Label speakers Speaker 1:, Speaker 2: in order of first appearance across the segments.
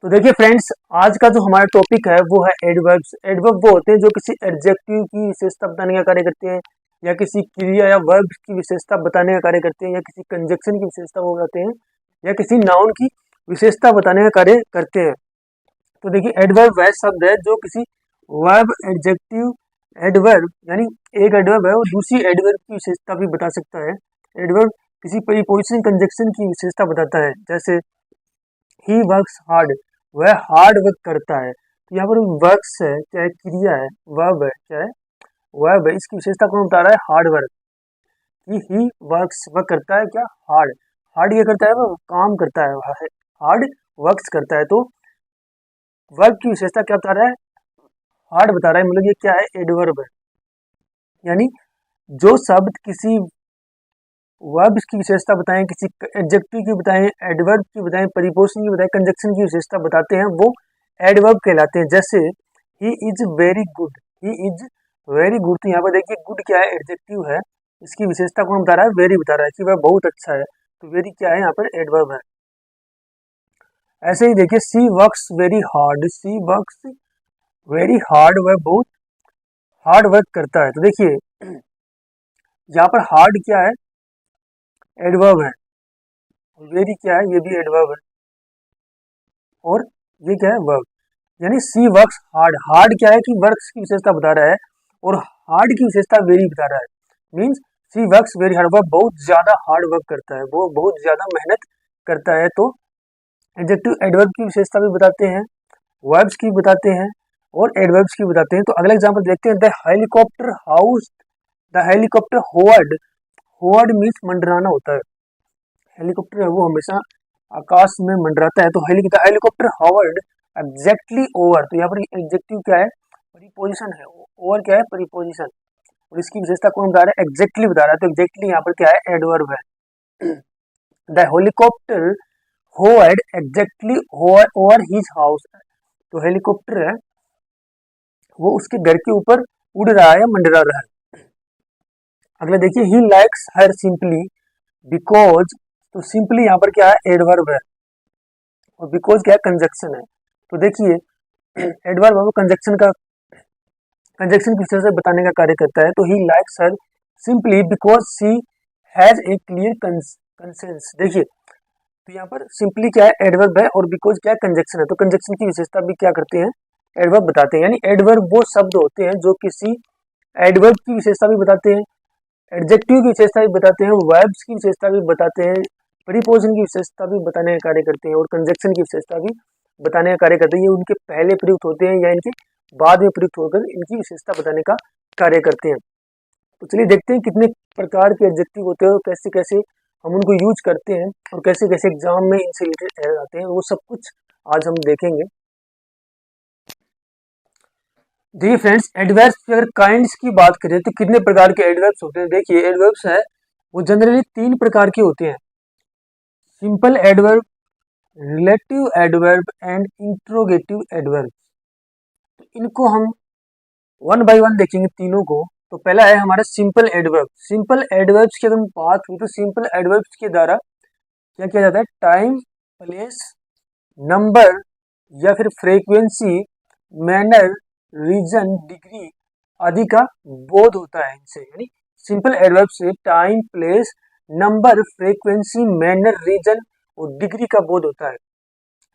Speaker 1: तो देखिए फ्रेंड्स, आज का जो हमारा टॉपिक है वो है एडवर्ब्स। एडवर्ब वो होते हैं जो किसी एडजेक्टिव की विशेषता बताने का कार्य करते हैं, या किसी क्रिया या वर्ब की विशेषता बताने का कार्य करते हैं, या किसी कंजक्शन की विशेषता वो बताते हैं, या किसी नाउन की विशेषता बताने का कार्य करते हैं। तो देखिए, एडवर्ब वह शब्द है जो किसी वर्ब, एडजेक्टिव, एडवर्ब यानी एक एडवर्ब है वो दूसरी एडवर्ब की विशेषता भी बता सकता है। एडवर्ब किसी प्रीपोजिशन कंजक्शन की विशेषता बताता है। जैसे ही वर्क्स हार्ड, वह हार्ड वर्क करता है। तो यहाँ पर वर्क्स है, क्या है, क्रिया है, वर्ब है, क्या है, वर्ब है। इसकी विशेषता कौन बता रहा है? Hard work. कि ही वर्क्स, वह करता है क्या? हार्ड। हार्ड ये करता है, वो काम करता है, हार्ड वर्क्स करता है। तो वर्ब की विशेषता क्या बता रहा है? हार्ड बता रहा है। मतलब ये क्या है? एडवर्ब है। यानी जो शब्द किसी वर्ब्स की विशेषता बताएं, किसी एडजेक्टिव की बताएं, एडवर्ब की बताएं, प्रीपोजिशन की बताएं, कंजक्शन की विशेषता बताते हैं, वो एडवर्ब कहलाते हैं। जैसे he is very good, he is very good. तो यहाँ पर देखिए, गुड क्या है? एडजेक्टिव है। इसकी विशेषता कौन बता रहा है? वेरी बता रहा है कि वह बहुत अच्छा है। तो वेरी क्या है? यहाँ पर एडवर्ब है। ऐसे ही देखिए, सी वर्क्स वेरी हार्ड, सी वर्क्स वेरी हार्ड, वह बहुत हार्ड वर्क करता है। तो देखिए, यहाँ पर हार्ड क्या है? एडवर्ब है। वेरी क्या है? ये भी एडवर्ब है। और ये क्या है? वर्ब। यानी सी वर्क्स हार्ड, हार्ड क्या है कि वर्क्स की विशेषता बता रहा है, और हार्ड की विशेषता वेरी बता रहा है। मीन्स सी वर्क्स वेरी हार्ड, वह बहुत ज्यादा हार्ड वर्क करता है, वो बहुत ज्यादा मेहनत करता है। तो एडजेक्टिव एडवर्ब की विशेषता भी बताते हैं, वर्ब्स की बताते हैं, और एडवर्ब्स की बताते हैं। तो अगला एग्जाम्पल देखते हैं। The helicopter house, the helicopter hovered, hovered means मंडराना होता है। हेलीकॉप्टर है वो हमेशा आकाश में मंडराता है। तो हेलीकॉप्टर हॉवर्ड एग्जैक्टली ओवर। तो यहाँ पर एग्जेक्टिव क्या है? प्रीपोजिशन है। ओवर क्या है? प्रीपोजिशन। और इसकी विशेषता कौन बता रहा है? एग्जैक्टली बता रहा है। तो एग्जैक्टली यहाँ पर क्या है? एडवर्ब है। The helicopter hovered exactly over his house. तो हेलीकॉप्टर है वो उसके घर के ऊपर उड़ रहा है या मंडरा रहा है। अगला देखिए, he likes her simply because. तो सिंपली यहाँ पर क्या है? एडवर्ब है। और बिकॉज क्या है? कंजक्शन है। तो देखिए, एडवर्ब है वो कंजक्शन का, कंजक्शन की विशेषता बताने का कार्य करता है। तो he likes her simply because she has a clear conscience. देखिए, तो यहाँ पर सिंपली क्या है? एडवर्ब है, और बिकॉज क्या है? कंजक्शन है। तो कंजक्शन की विशेषता भी क्या करते हैं? एडवर्ब बताते हैं। यानी एडवर्ब वो शब्द होते हैं जो किसी एडवर्ब की विशेषता भी बताते हैं, एडजेक्टिव की विशेषता भी बताते हैं, वर्ब्स की विशेषता भी बताते हैं, प्रीपोजिशन की विशेषता भी बताने का कार्य करते हैं, और कंजक्शन की विशेषता भी बताने का कार्य करते हैं। ये उनके पहले प्रयुक्त होते हैं या इनके बाद में प्रयुक्त होकर इनकी विशेषता बताने का कार्य करते हैं। तो चलिए देखते हैं कितने प्रकार के एडजेक्टिव होते हैं, और कैसे कैसे हम उनको यूज करते हैं, और कैसे कैसे एग्जाम में इनसे रिलेटेड एरर आते हैं, वो सब कुछ आज हम देखेंगे। देखिए फ्रेंड्स, एडवर्ब्स की अगर काइंड्स की बात करें तो कितने प्रकार के एडवर्ब्स होते हैं। देखिए, एडवर्ब्स है वो जनरली 3 प्रकार के होते हैं। Simple adverb, relative adverb and interrogative adverb. तो इनको हम वन बाय वन देखेंगे तीनों को। तो पहला है हमारा सिंपल एडवर्ब। सिंपल एडवर्ब्स की अगर हम बात करें तो सिंपल एडवर्ब्स के द्वारा क्या किया जाता है? टाइम, प्लेस, नंबर, या फिर फ्रीक्वेंसी, मैनर, रीजन, डिग्री आदि का बोध होता है इनसे। यानी सिंपल एडवर्ब से time, place, number, frequency, manner, reason और डिग्री का बोध होता है।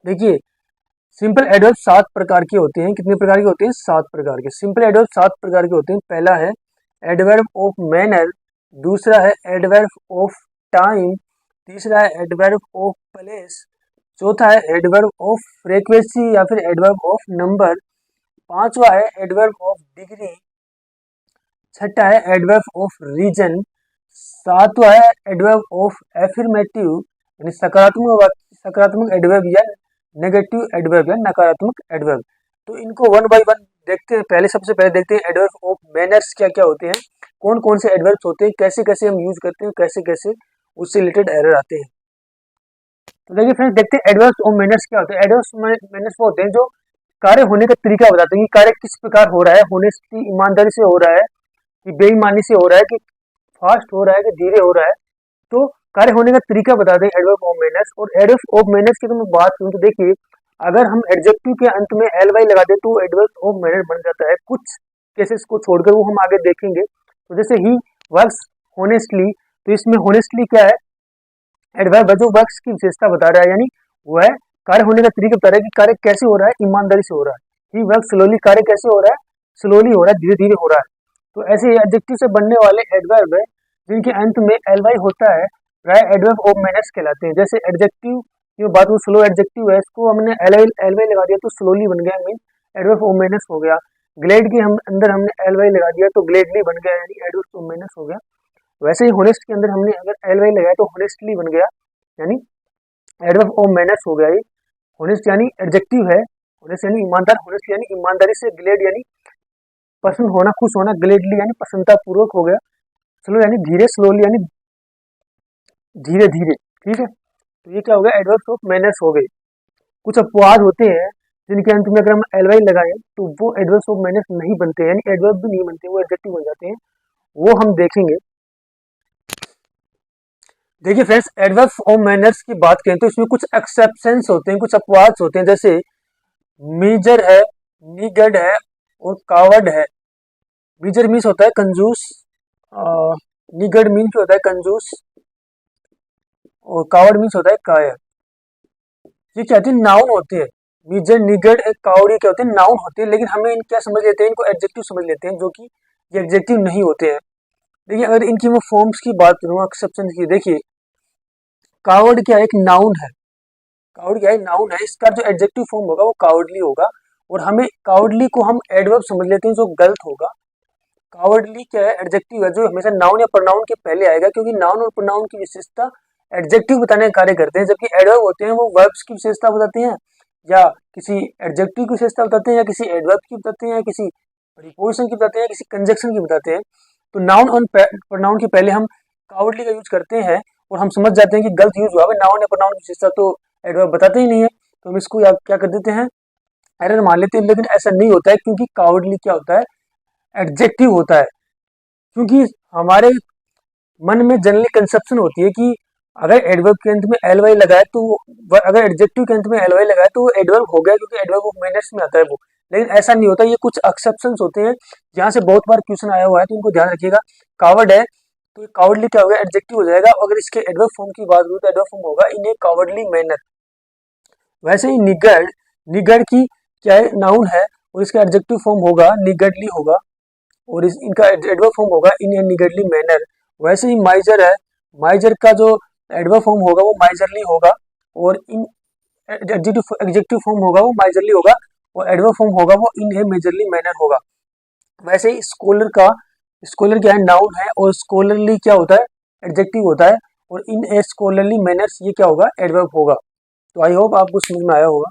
Speaker 1: देखिए, सिंपल एडवर्ब 7 प्रकार के होते हैं। कितने प्रकार के होते हैं? 7 प्रकार के। सिंपल एडवर्ब 7 प्रकार के होते हैं। पहला है एडवर्ब ऑफ मैनर, दूसरा है एडवर्ब ऑफ टाइम, तीसरा है एडवर्ब ऑफ प्लेस, चौथा है एडवर्ब ऑफ फ्रीक्वेंसी या फिर एडवर्ब ऑफ नंबर, पांचवा है एडवर्ब ऑफ डिग्री, छठा है एडवर्ब ऑफ रीजन, सातवां है एडवर्ब ऑफ एफर्मेटिव यानी सकारात्मक एडवर्ब या नेगेटिव एडवर्ब या नकारात्मक एडवर्ब। तो इनको वन बाय वन देखते हैं। पहले सबसे पहले देखते हैं एडवर्ब ऑफ मैनर्स क्या क्या होते हैं, कौन कौन से एडवर्ब्स होते हैं, कैसे कैसे हम यूज करते हैं, कैसे कैसे उससे रिलेटेड एरर आते हैं। तो देखिए फ्रेंड्स, देखते हैं एडवर्ब्स ऑफ मैनर्स क्या होते हैं। एडवर्ब्स मैनर्स वो होते हैं जो कार्य होने का तरीका बताते हैं कि कार्य किस प्रकार हो रहा है, होनेस्टी ईमानदारी से हो रहा है कि बेईमानी से हो रहा है, कि फास्ट हो रहा है कि धीरे हो रहा है। तो कार्य होने का तरीका बताते हैं एडवर्ब ऑफ मैनर्स। और एडवर्ब ऑफ मैनर्स की तो मैं बात करूं तो देखिए, अगर हम एडजेक्टिव के अंत में एल वाई लगा दे तो एडवर्ब ऑफ मैनर बन जाता है, कुछ केसेस को छोड़कर, वो हम आगे देखेंगे। तो जैसे ही वर्क्स होनेस्टली, तो इसमें होनेस्टली क्या है, एडवर्ब है जो वर्क्स की विशेषता बता रहा है, यानी वह कार्य होने का तरीका बता रहा है कि कार्य कैसे हो रहा है, ईमानदारी से हो रहा है। ही वर्क स्लोली, कार्य कैसे हो रहा है, स्लोली हो रहा है, धीरे धीरे हो रहा है। तो ऐसे एडजेक्टिव से बनने वाले एडवर्ब है जिनके अंत में एल वाई होता है, वह एडवर्ब ऑफ मैनर्स कहलाते हैं। जैसे एडजेक्टिव की बात हो, स्लो एडजेक्टिव है, इसको हमने एल वाई लगा दिया तो स्लोली बन गया, मीन एडवर्ब ऑफ मैनर्स हो गया। ग्लेड के हम अंदर हमने एल वाई लगा दिया तो ग्लेडली बन गया, यानी एडवर्ब ऑफ मैनर्स हो गया। वैसे ही होनेस्ट के अंदर हमने अगर एल वाई लगाया तो होनेस्टली बन गया, यानी एडवर्ब ऑफ मैनर्स हो गया। ये होनेस्ट यानी एडजेक्टिव है, होनेस्ट यानी ईमानदार, होनेस्ट यानी ईमानदारी से, ग्लेड यानी पसंद होना, खुश होना, ग्लेडली यानी प्रसन्नता पूर्वक हो गया, स्लो यानी धीरे, स्लोली यानी धीरे धीरे। ठीक है, तो ये क्या हो गया, एडवर्ब्स ऑफ मैनर्स हो गए। कुछ अपवाद होते हैं जिनके अंत में अगर हम एल वाई लगाएं तो वो एडवर्ब्स ऑफ मैनर्स नहीं बनते, यानी एडवर्ब भी नहीं बनते, वो एडजेक्टिव बन जाते हैं, वो हम देखेंगे। देखिए फ्रेंड्स, एडवर्ब्स ऑफ मैनर्स की बात करें तो इसमें कुछ एक्सेप्शंस होते हैं, कुछ अपवाद होते हैं। जैसे मीजर है, निगड है और कावर्ड है। मीजर मीन्स होता है कंजूस, निगड मीन्स होता है कंजूस, और कावर्ड मीन्स होता है कायर। ये क्या होती है, नाउन होते हैं। मीजर, निगड, कावर्ड क्या होते हैं, नाउन होते हैं, लेकिन हमें क्या समझ लेते हैं, इनको एडजेक्टिव समझ लेते हैं, जो कि ये एडजेक्टिव नहीं होते हैं। देखिए अगर इनकी मैं फॉर्म्स की बात करूँ, एक्सेप्शन की, देखिए कावर्ड क्या है, एक नाउन है। कावर्ड क्या है, नाउन है, इसका जो एडजेक्टिव फॉर्म होगा वो कावर्डली होगा, और हमें कावर्डली को हम एडवर्ब समझ लेते हैं, जो गलत होगा। कावर्डली क्या है, एडजेक्टिव है जो हमेशा नाउन या प्रोनाउन के पहले आएगा, क्योंकि नाउन और प्रोनाउन की विशेषता एडजेक्टिव बताने का कार्य करते हैं, जबकि एडवर्ब होते हैं वो वर्ब्स की विशेषता बताते हैं, या किसी एडजेक्टिव की विशेषता बताते हैं, या किसी एडवर्ब की बताते हैं, या किसी प्रीपोजिशन की बताते हैं, या किसी कंजक्शन की बताते हैं। तो नाउन और प्रोनाउन के पहले हम कावर्डली का यूज करते हैं, और हम समझ जाते हैं कि गलत यूज हुआ है, नाउन या प्रोनाउन की विशेषता तो एडवर्ब बताते ही नहीं है, तो हम इसको क्या कर देते हैं, एरर मान लेते हैं। लेकिन ऐसा नहीं होता है, क्योंकि कावर्डली क्या होता है, एडजेक्टिव होता है। क्योंकि हमारे मन में जनरली कंसेप्शन होती है कि अगर एडवर्ब के अंत में एल वाई लगाए तो, अगर एडजेक्टिव के अंत में एल वाई लगाए तो वो एडवर्ब हो गया, क्योंकि एडवर्ब ऑफ मैनर्स में आता है वो। लेकिन ऐसा नहीं होता, ये कुछ एक्सेप्शंस होते हैं जहाँ से बहुत बार क्वेश्चन आया हुआ है, तो उनको ध्यान रखिएगा। कावर्ड है तो कावर्डली क्या होगा, एडजेक्टिव हो जाएगा। अगर इसके एडवर्ब फॉर्म की बात करूँ तो एडवर्ब फॉर्म होगा इन ए कावर्डली मैनर। वैसे ही निगड, निगड की क्या है, नाउन है, और इसका एडजेक्टिव फॉर्म होगा निगडली होगा, और इनका एडवर्ब फॉर्म होगा इन ए निगडली मैनर। वैसे ही माइजर है, माइजर का जो एडवर्ब फॉर्म होगा वो माइजरली होगा, और इन एडजेक्टिव फॉर्म होगा वो माइजरली होगा, और एडवर्ब फॉर्म होगा वो इन ए मेजरली मैनर होगा। वैसे ही स्कॉलर का, स्कॉलर क्या है, नाउन है, और स्कॉलरली क्या होता है, एडजेक्टिव होता है, और इन ए स्कॉलरली मैनर्स ये क्या होगा, एडवर्ब होगा। तो आई होप आपको समझ में आया होगा।